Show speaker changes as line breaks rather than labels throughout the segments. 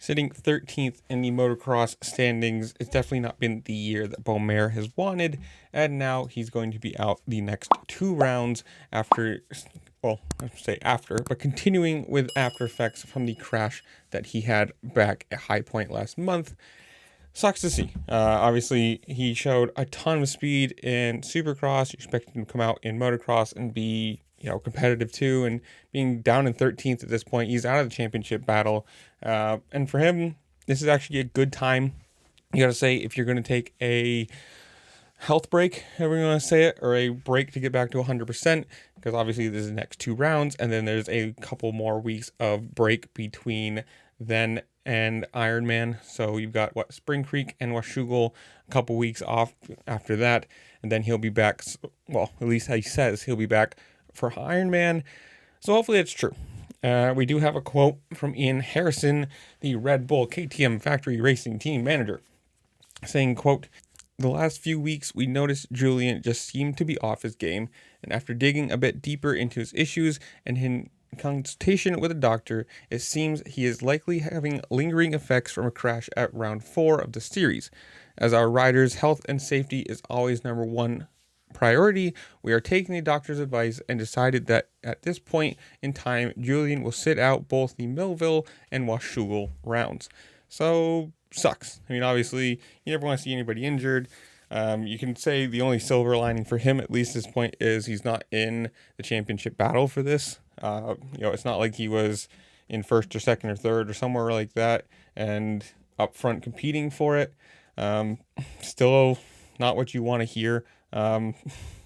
sitting 13th in the motocross standings. It's definitely not been the year that Beaumer has wanted, and now he's going to be out the next 2 rounds after, well, I should say after, but continuing with after effects from the crash that he had back at High Point last month. Sucks to see. Obviously, he showed a ton of speed in Supercross. You expect him to come out in motocross and be, competitive too. And being down in 13th at this point, he's out of the championship battle. And for him, this is actually a good time. You got to say, if you're going to take a health break, however you want to say it, or a break to get back to 100%, because obviously this is the next 2 rounds, and then there's a couple more weeks of break between then and Ironman. So you've got Spring Creek and Washougal, a couple weeks off after that, and then he'll be back. Well, at least he says he'll be back for Ironman. So hopefully it's true. We do have a quote from Ian Harrison, the Red Bull KTM factory racing team manager, saying, quote, "The last few weeks we noticed Julien just seemed to be off his game, and after digging a bit deeper into his issues and in consultation with a doctor, it seems he is likely having lingering effects from a crash at round 4 of the series. As our riders' health and safety is always number 1 priority, we are taking the doctor's advice and decided that at this point in time, Julien will sit out both the Millville and Washougal rounds." So, sucks. I mean, obviously, you never want to see anybody injured. You can say the only silver lining for him, at least at this point, is he's not in the championship battle for this. It's not like he was in 1st or 2nd or 3rd or somewhere like that and up front competing for it. Still not what you want to hear. And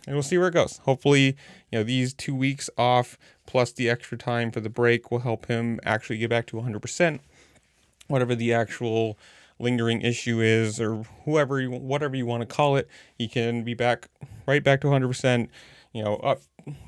we'll see where it goes. Hopefully, these 2 weeks off plus the extra time for the break will help him actually get back to 100%. Whatever the actual lingering issue is, or whatever you want to call it, he can be right back to 100%, up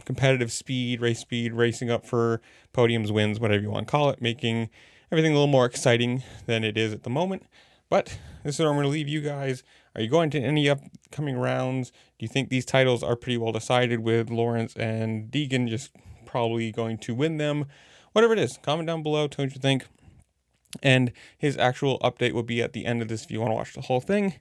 competitive speed, racing up for podiums, wins, whatever you want to call it, making everything a little more exciting than it is at the moment. But this is where I'm going to leave you guys. Are you going to any upcoming rounds? Do you think these titles are pretty well decided with Lawrence and Deegan just probably going to win them? Whatever it is, comment down below, tell me what you think. And his actual update will be at the end of this if you want to watch the whole thing.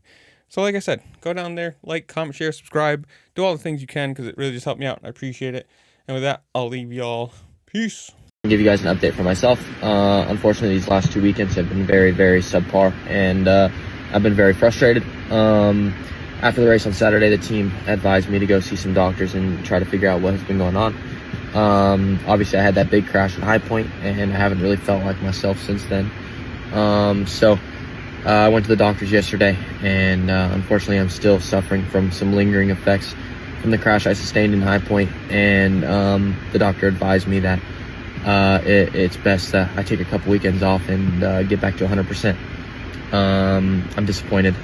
So like I said, go down there, like, comment, share, subscribe, do all the things you can because it really just helped me out and I appreciate it. And with that, I'll leave y'all. Peace.
I'll give you guys an update for myself. Unfortunately, these last 2 weekends have been very, very subpar, and I've been very frustrated. After the race on Saturday, the team advised me to go see some doctors and try to figure out what has been going on. Obviously, I had that big crash at High Point, and I haven't really felt like myself since then. So I went to the doctors yesterday, and unfortunately, I'm still suffering from some lingering effects from the crash I sustained in High Point, and the doctor advised me that it's best that I take a couple weekends off and get back to 100%. I'm disappointed.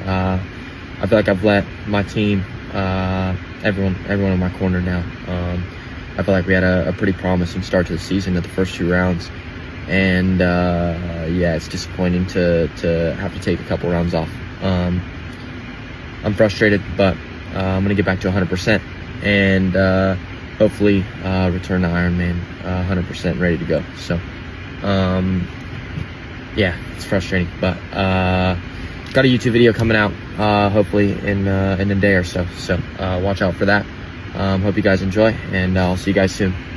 I feel like I've let my team, everyone in my corner now. I feel like we had a pretty promising start to the season at the first 2 rounds. And yeah, it's disappointing to have to take a couple rounds off. I'm frustrated, but I'm going to get back to 100% and hopefully return to Ironman 100% ready to go. So yeah, it's frustrating, but got a YouTube video coming out hopefully in a day or so. So watch out for that. Hope you guys enjoy, and I'll see you guys soon.